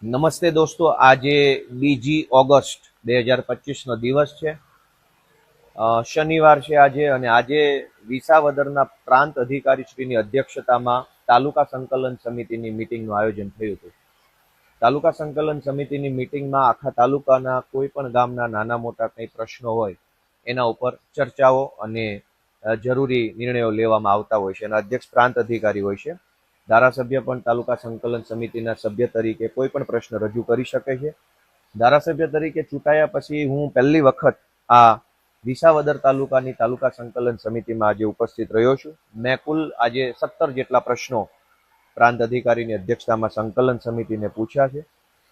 નમસ્તે દોસ્તો, આજે 2 ઓગસ્ટ 2025નો દિવસ છે. શનિવાર છે આજે, અને આજે વિસાવદરના પ્રાંત અધિકારીશ્રીની અધ્યક્ષતામાં તાલુકા સંકલન સમિતિની મિટિંગનું આયોજન થયું હતું. તાલુકા સંકલન સમિતિની મિટિંગમાં આખા તાલુકાના કોઈ પણ ગામના નાના મોટા કંઈ પ્રશ્નો હોય એના ઉપર ચર્ચાઓ અને જરૂરી નિર્ણયો લેવામાં આવતા હોય છે. એના અધ્યક્ષ પ્રાંત અધિકારી હોય છે. ધારાસભ્ય પણ તાલુકા સંકલન સમિતિના સભ્ય તરીકે કોઈ પણ પ્રશ્ન રજૂ કરી શકે છે. ધારાસભ્ય તરીકે ચૂંટાયા પછી હું પહેલી વખત આ વિસાવદર તાલુકાની તાલુકા સંકલન સમિતિમાં આજે ઉપસ્થિત રહ્યો છું. મેં કુલ આજે 17 જેટલા પ્રશ્નો પ્રાંત અધિકારીની અધ્યક્ષતામાં સંકલન સમિતિને પૂછ્યા છે.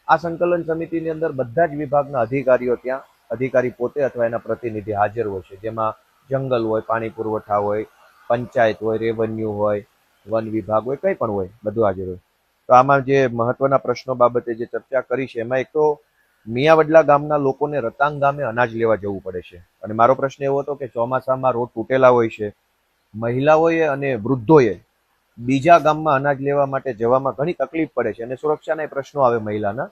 આ સંકલન સમિતિની અંદર બધા જ વિભાગના અધિકારીઓ, ત્યાં અધિકારી પોતે અથવા એના પ્રતિનિધિ હાજર હોય છે, જેમાં જંગલ હોય, પાણી પુરવઠા હોય, પંચાયત હોય, રેવન્યુ હોય, વન વિભાગ હોય, કંઈ પણ હોય, બધું હાજર હોય. તો આમાં જે મહત્વના પ્રશ્નો બાબતે જે ચર્ચા કરી છે, એમાં એક તો મિયાવડલા ગામના લોકોને રતાંગ ગામે અનાજ લેવા જવું પડે છે. અને મારો પ્રશ્ન એવો હતો કે ચોમાસામાં રોડ તૂટેલા હોય છે, મહિલાઓએ અને વૃદ્ધોએ બીજા ગામમાં અનાજ લેવા માટે જવામાં ઘણી તકલીફ પડે છે, અને સુરક્ષાના પ્રશ્નો આવે મહિલાના.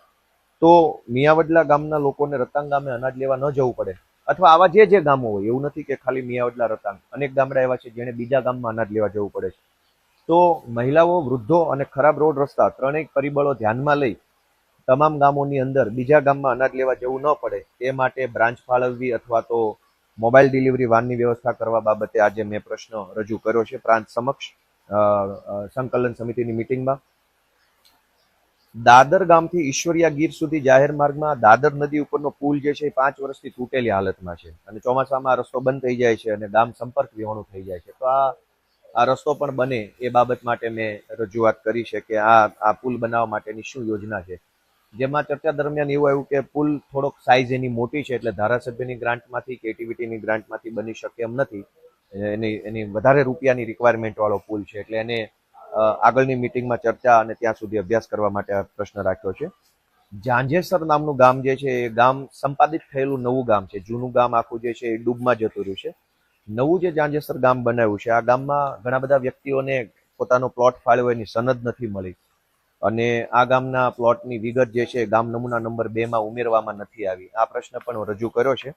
તો મિયાવડલા ગામના લોકોને રતાંગ ગામે અનાજ લેવા ન જવું પડે, અથવા આવા જે ગામો હોય, એવું નથી કે ખાલી મિયાવડલા રતાંગ, અનેક ગામડા એવા છે જેને બીજા ગામમાં અનાજ લેવા જવું પડે છે. તો મહિલાઓ, વૃદ્ધો અને ખરાબ રોડ રસ્તા ત્રણેય પરિબળો ધ્યાનમાં લઈ તમામ ગામોની અંદર બીજા ગામમાં અનાજ લેવા જવું ન પડે તે માટે બ્રાન્ચ ફાળવવી અથવા તો મોબાઈલ ડિલિવરી વાનની વ્યવસ્થા કરવા બાબતે આજે મેં પ્રશ્ન રજૂ કર્યો છે પ્રાંત સમક્ષ સંકલન સમિતિની મિટિંગમાં. દાદર ગામથી ઈશ્વરિયા ગીર સુધી જાહેર માર્ગમાં દાદર નદી ઉપરનો પુલ જે છે એ 5 વર્ષથી તૂટેલી હાલતમાં છે, અને ચોમાસામાં રસ્તો બંધ થઈ જાય છે અને ગામ સંપર્ક વિહોણું થઈ જાય છે. તો આ રસ્તો પણ બને એ બાબત માટે મેં રજૂઆત કરી છે કે આ પુલ બનાવવા માટેની શું યોજના છે. જેમાં ચર્ચા દરમિયાન એવું આવ્યું કે પુલ થોડોક સાઇઝ એની મોટી છે, એટલે ધારાસભ્યની ગ્રાન્ટમાંથી કે એટીવીટીની ગ્રાન્ટમાંથી બની શકે એમ નથી. એની વધારે રૂપિયાની રિક્વાયરમેન્ટ વાળો પુલ છે, એટલે એને આગળની મિટિંગમાં ચર્ચા અને ત્યાં સુધી અભ્યાસ કરવા માટે આ પ્રશ્ન રાખ્યો છે. ઝાંઝેસર નામનું ગામ જે છે એ ગામ સંપાદિત થયેલું નવું ગામ છે. જૂનું ગામ આખું જે છે એ ડૂબમાં જતું રહ્યું છે. નવું જે ઝાંઝેસર ગામ બનાવ્યું છે, આ ગામમાં ઘણા બધા વ્યક્તિઓને પોતાનો પ્લોટ ફાળવ્યો એની સનદ નથી મળી, અને આ ગામના પ્લોટની વિગત જે છે ગામ નમૂના નંબર 2માં ઉમેરવામાં નથી આવી. આ પ્રશ્ન પણ રજૂ કર્યો છે,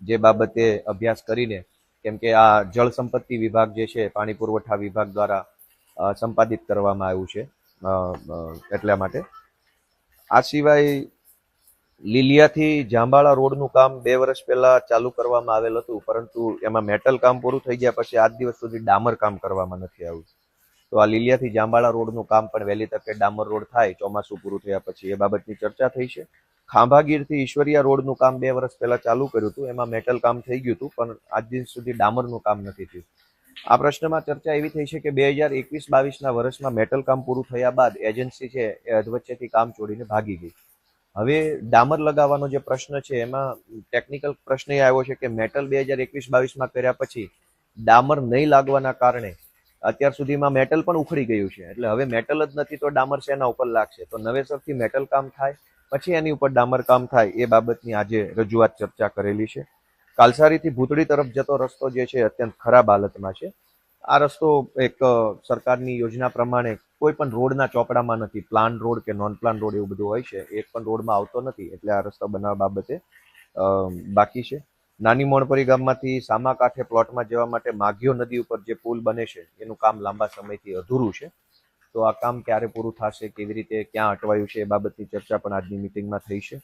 જે બાબતે અભ્યાસ કરીને, કેમ કે આ જળ સંપત્તિ વિભાગ જે છે, પાણી પુરવઠા વિભાગ દ્વારા સંપાદિત કરવામાં આવ્યું છે, એટલા માટે. આ સિવાય લીલિયાથી જાંબાળા રોડનું કામ 2 વર્ષ પહેલા ચાલુ કરવામાં આવેલ હતું, પરંતુ એમાં મેટલ કામ પૂરું થઈ ગયા પછી આજ દિવસ સુધી ડામર કામ કરવામાં નથી આવ્યું. તો આ લીલિયાથી જાંબાળા રોડનું કામ પણ વહેલી તકે ડામર રોડ થાય ચોમાસું પૂરું થયા પછી, એ બાબતની ચર્ચા થઈ છે. ખાંભાગીરથી ઈશ્વરિયા રોડનું કામ 2 વર્ષ પહેલા ચાલુ કર્યું હતું, એમાં મેટલ કામ થઈ ગયું હતું, પણ આજ દિવસ સુધી ડામરનું કામ નથી થયું. આ પ્રશ્નમાં ચર્ચા એવી થઈ છે કે 2021-22ના વર્ષમાં મેટલ કામ પૂરું થયા બાદ એજન્સી છે એ અધવચ્ચેથી કામ છોડીને ભાગી ગઈ. હવે ડામર લગાવવાનો જે પ્રશ્ન છે, એમાં ટેકનિકલ પ્રશ્ન એ આવ્યો છે કે મેટલ 2021-22માં કર્યા પછી ડામર નહીં લાગવાના કારણે અત્યાર સુધીમાં મેટલ પણ ઉખડી ગયું છે, એટલે હવે મેટલ જ નથી તો ડામર શેના ઉપર લાગશે? તો નવેસરથી મેટલ કામ થાય પછી એની ઉપર ડામર કામ થાય, એ બાબતની આજે રજૂઆત ચર્ચા કરેલી છે. કાલસારીથી ભૂતળી તરફ જતો રસ્તો જે છે અત્યંત ખરાબ હાલતમાં છે. આ રસ્તો એક સરકારની યોજના પ્રમાણે કોઈ પણ રોડના ચોપડામાં નથી. પ્લાન રોડ કે નોન પ્લાન રોડ એવું બધું હોય છે, એક પણ રોડમાં આવતો નથી, એટલે આ રસ્તો બનાવવા બાબતે બાકી છે. નાની મોણપરી ગામમાંથી સામા કાંઠે પ્લોટમાં જવા માટે માઘિયો નદી ઉપર જે પુલ બને છે એનું કામ લાંબા સમયથી અધૂરું છે. તો આ કામ ક્યારે પૂરું થશે, કેવી રીતે, ક્યાં અટવાયું છે, એ બાબતની ચર્ચા પણ આજની મિટિંગમાં થઈ છે.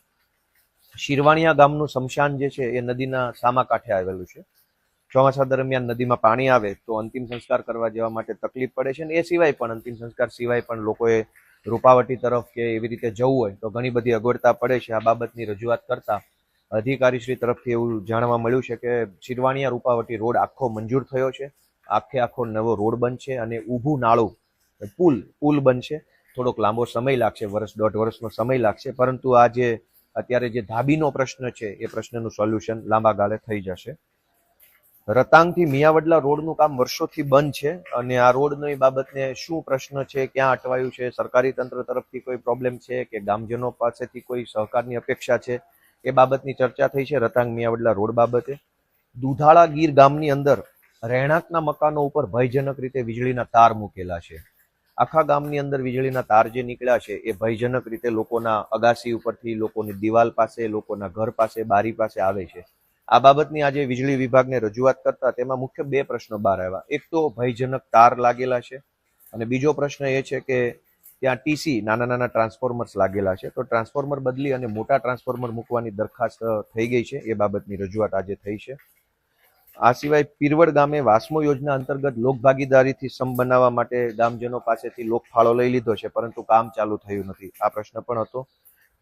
શિરવાણિયા ગામનું સ્મશાન જે છે એ નદીના સામા કાંઠે આવેલું છે. ચોમાસા દરમિયાન નદીમાં પાણી આવે તો અંતિમ સંસ્કાર કરવા જવા માટે તકલીફ પડે છે, અને એ સિવાય પણ અંતિમ સંસ્કાર સિવાય પણ લોકોએ રૂપાવટી તરફ કે એવી રીતે જવું હોય તો ઘણી બધી અગવડતા પડે છે. આ બાબતની રજૂઆત કરતા અધિકારીશ્રી તરફથી એવું જાણવા મળ્યું છે કે શિરવાણિયા રૂપાવટી રોડ આખો મંજૂર થયો છે, આખો નવો રોડ બનશે, અને ઊભું નાળું પુલ બનશે. થોડોક લાંબો સમય લાગશે, 1-1.5 વર્ષનો સમય લાગશે, પરંતુ આ જે અત્યારે જે ધાબીનો પ્રશ્ન છે એ પ્રશ્નનું સોલ્યુશન લાંબા ગાળે થઈ જશે. રતાંગથી મિયાવડલા રોડનું કામ વર્ષોથી બંધ છે, અને આ રોડની બાબતને શું પ્રશ્ન છે, ક્યાં અટવાયું છે, સરકારી તંત્ર તરફથી કોઈ પ્રોબ્લેમ છે કે ગામજનો પાસેથી કોઈ સહકારની અપેક્ષા છે, એ બાબતની ચર્ચા થઈ છે રતાંગ મિયાવડલા રોડ બાબતે. દુધાળા ગીર ગામની અંદર રહેણાંકના મકાનો ઉપર ભયજનક રીતે વીજળીના તાર મૂકેલા છે. આખા ગામની અંદર વીજળીના તાર જે નીકળ્યા છે એ ભયજનક રીતે લોકોના અગાસી ઉપરથી, લોકોની દિવાલ પાસે, લોકોના ઘર પાસે, બારી પાસે આવે છે. આ બાબતની આજે વીજળી વિભાગને રજૂઆત કરતા તેમાં મુખ્ય બે પ્રશ્નો બહાર આવ્યા. એક તો ભયજનક તાર લાગેલા છે અને બીજો પ્રશ્ન એ છે કે ત્યાં ટીસી નાના નાના ટ્રાન્સફોર્મર્સ લાગેલા છે. તો ટ્રાન્સફોર્મર બદલી અને મોટા ટ્રાન્સફોર્મર મૂકવાની દરખાસ્ત થઈ ગઈ છે. એ બાબતની રજૂઆત આજે થઈ છે. આ સિવાય પીરવડ ગામે વાસ્મો યોજના અંતર્ગત લોકભાગીદારીથી સંપ બનાવવા માટે ગામજનો પાસેથી લોકફાળો લઈ લીધો છે, પરંતુ કામ ચાલુ થયું નથી. આ પ્રશ્ન પણ હતો.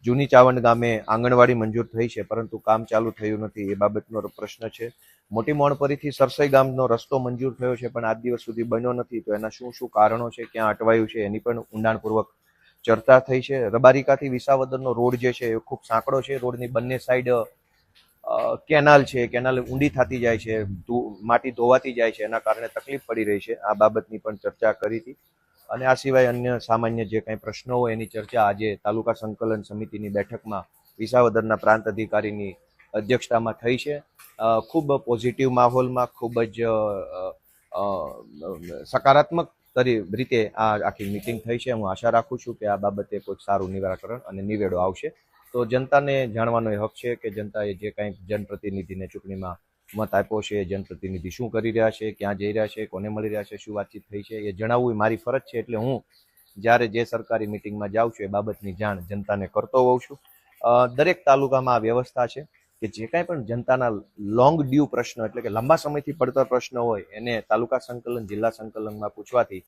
જૂની ચાવંડ ગામે આંગણવાડી મંજૂર થઈ છે, પરંતુ કામ ચાલુ થયું નથી. એ બાબતનો પ્રશ્ન છે. મોટી મોણપરીથી સરસઈ ગામનો રસ્તો મંજૂર થયો છે, પણ આજ દિવસ સુધી બન્યો નથી. તો એના શું શું કારણો છે, ક્યાં અટવાયું છે, એની પણ ઊંડાણપૂર્વક ચર્ચા થઈ છે. રબારિકાથી વિસાવદરનો રોડ જે છે એ ખૂબ સાંકડો છે. રોડની બંને સાઈડ કેનાલ છે, કેનાલ ઊંડી થતી જાય છે, માટી ધોવાતી જાય છે, એના કારણે તકલીફ પડી રહી છે. આ બાબતની પણ ચર્ચા કરી હતી. અને આ સિવાય અન્ય સામાન્ય જે કંઈ પ્રશ્નો હોય એની ચર્ચા આજે તાલુકા સંકલન સમિતિની બેઠકમાં વિસાવદરના પ્રાંત અધિકારીની અધ્યક્ષતામાં થઈ છે. ખૂબ પોઝિટિવ માહોલમાં, ખૂબ જ સકારાત્મક રીતે આ આખી મિટિંગ થઈ છે. હું આશા રાખું છું કે આ બાબતે કોઈ સારું નિરાકરણ અને નિવેડો આવશે. તો જનતાને જાણવાનો એ હક છે કે જનતાએ જે કાંઈ જનપ્રતિનિધિને ચૂંટણીમાં મત આપ્યો છે, જનપ્રતિનિધિ શું કરી રહ્યા છે, ક્યાં જઈ રહ્યા છે, કોને મળી રહ્યા છે, શું વાતચીત થઈ છે, એ જણાવવું એ મારી ફરજ છે. એટલે હું જ્યારે જે સરકારી મિટિંગમાં જાઉં છું એ બાબતની જાણ જનતાને કરતો હોઉં છું. દરેક તાલુકામાં આ વ્યવસ્થા છે કે જે કાંઈ પણ જનતાના લોંગ ડ્યુ પ્રશ્નો, એટલે કે લાંબા સમયથી પડતર પ્રશ્નો હોય એને તાલુકા સંકલન, જિલ્લા સંકલનમાં પૂછવાથી